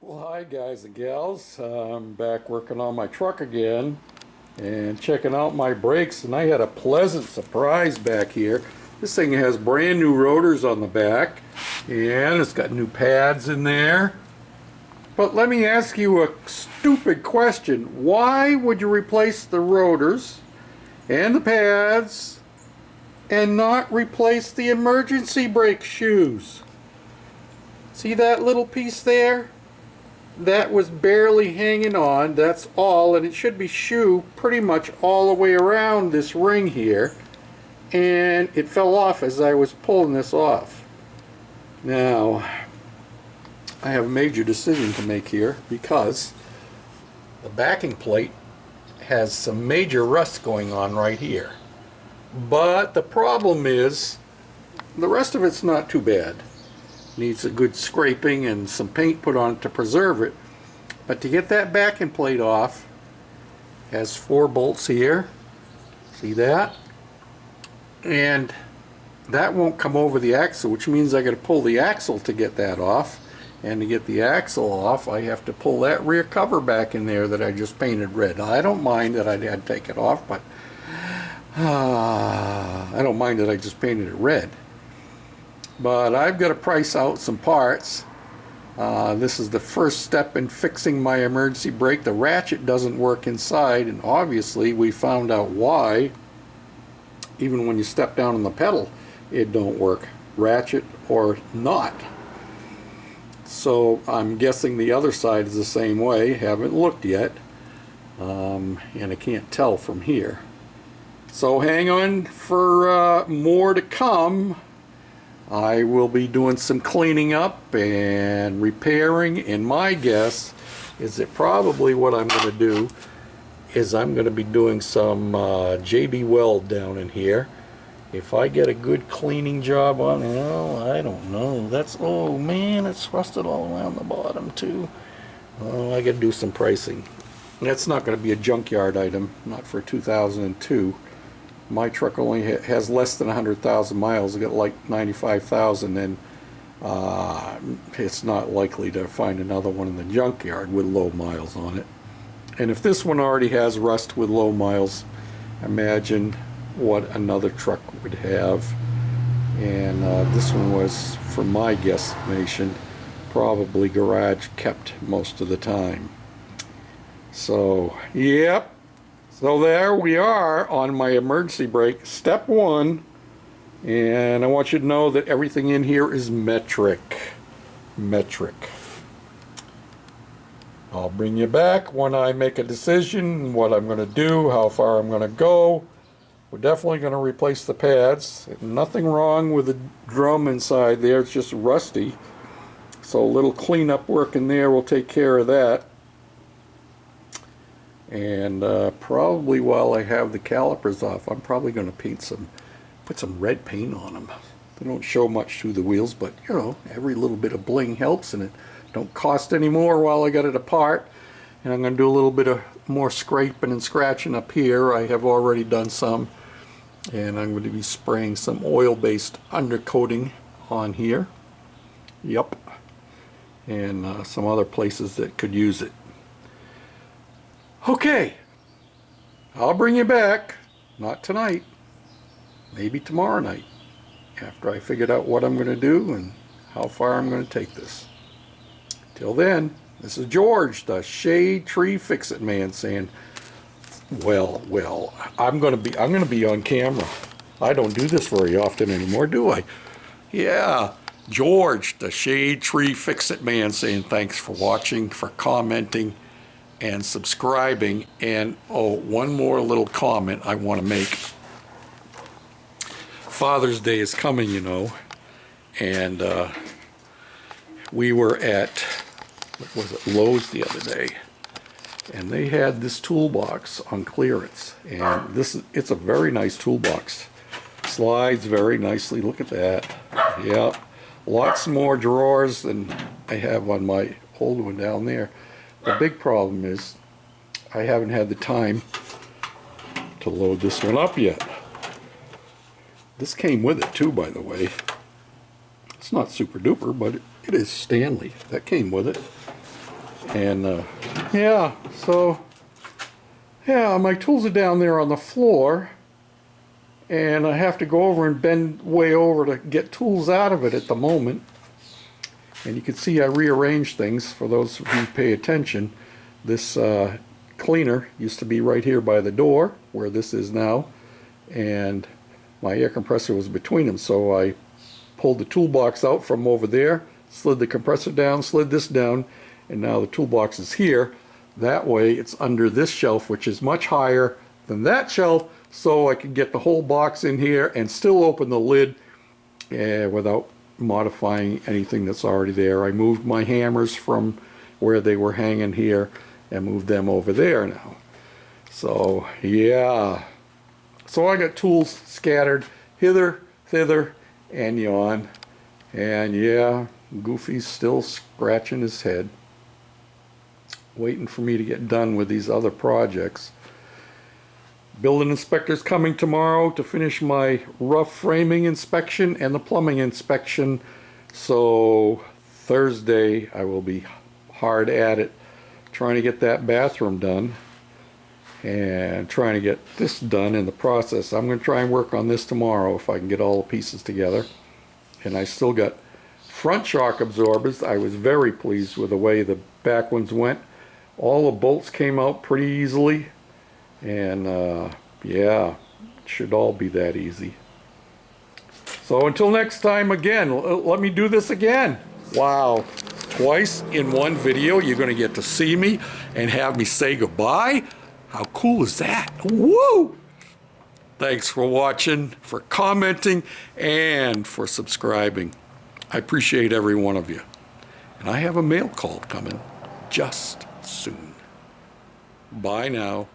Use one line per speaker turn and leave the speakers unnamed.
Well, hi guys and gals. I'm back working on my truck again and checking out my brakes, and I had a pleasant surprise back here. This thing has brand new rotors on the back and it's got new pads in there. But let me ask you a stupid question. Why would you replace the rotors and the pads and not replace the emergency brake shoes? See that little piece there? That was barely hanging on, that's all, and it should be shoe pretty much all the way around this ring here, and it fell off as I was pulling this off. Now I have a major decision to make here because the backing plate has some major rust going on right here, but the problem is the rest of it's not too bad. Needs a good scraping and some paint put on it to preserve it. But to get that backing plate off, has 4 bolts here. See that? And that won't come over the axle, which means I got to pull the axle to get that off. And to get the axle off, I have to pull that rear cover back in there that I just painted red. Now, I don't mind that I had to take it off, but I don't mind that I just painted it red. But I've got to price out some parts. This is the first step in fixing my emergency brake. The ratchet doesn't work inside, and obviously we found out why. Even when you step down on the pedal, it don't work, ratchet or not. So I'm guessing the other side is the same way. Haven't looked yet, and I can't tell from here. So hang on for more to come. I will be doing some cleaning up and repairing, and my guess is that probably what I'm going to do is I'm going to be doing some JB Weld down in here. If I get a good cleaning job on it, oh, I don't know. That's, oh man, it's rusted all around the bottom too. Oh, I got to do some pricing. That's not going to be a junkyard item, not for 2002. My truck only has less than 100,000 miles. I got like 95,000, and it's not likely to find another one in the junkyard with low miles on it. And if this one already has rust with low miles, imagine what another truck would have. And this one was, from my guesstimation, probably garage kept most of the time. So, yep. So there we are on my emergency brake, step 1, and I want you to know that everything in here is metric. I'll bring you back when I make a decision, what I'm going to do, how far I'm going to go. We're definitely going to replace the pads. Nothing wrong with the drum inside there, it's just rusty. So a little cleanup work in there will take care of that. And probably while I have the calipers off, I'm probably going to put some red paint on them. They don't show much through the wheels, but you know, every little bit of bling helps, and it don't cost any more while I got it apart. And I'm going to do a little bit of more scraping and scratching up here. I have already done some, and I'm going to be spraying some oil-based undercoating on here. Yep, and some other places that could use it. Okay, I'll bring you back, not tonight, maybe tomorrow night, after I figured out what I'm going to do and how far I'm going to take this. Till then, this is George, the Shade Tree Fix-It Man, saying, well, I'm going to be on camera. I don't do this very often anymore, do I? Yeah, George, the Shade Tree Fix-It Man, saying thanks for watching, for commenting, and subscribing. And oh, one more little comment I want to make. Father's Day is coming, you know, and we were at, what was it, Lowe's the other day, and they had this toolbox on clearance, and it's a very nice toolbox. Slides very nicely, look at that. Yeah, lots more drawers than I have on my old one down there. The big problem is I haven't had the time to load this one up yet. This came with it too, by the way. It's not super duper, but it is Stanley. That came with it. And yeah, so yeah, my tools are down there on the floor, and I have to go over and bend way over to get tools out of it at the moment. And you can see I rearranged things for those who pay attention. This cleaner used to be right here by the door where this is now, and my air compressor was between them, so I pulled the toolbox out from over there, slid the compressor down, slid this down, and now the toolbox is here. That way it's under this shelf, which is much higher than that shelf, so I can get the whole box in here and still open the lid without modifying anything that's already there. I moved my hammers from where they were hanging here and moved them over there now. So yeah, so I got tools scattered hither, thither, and yon. And yeah, Goofy's still scratching his head, waiting for me to get done with these other projects. Building inspector's coming tomorrow to finish my rough framing inspection and the plumbing inspection. So Thursday I will be hard at it trying to get that bathroom done and trying to get this done in the process. I'm going to try and work on this tomorrow if I can get all the pieces together. And I still got front shock absorbers. I was very pleased with the way the back ones went. All the bolts came out pretty easily, and yeah, it should all be that easy. So until next time, again, let me do this again. Wow, twice in one video you're going to get to see me and have me say goodbye? How cool is that? Woo! Thanks for watching, for commenting, and for subscribing. I appreciate every one of you. And I have a mail call coming just soon. Bye now.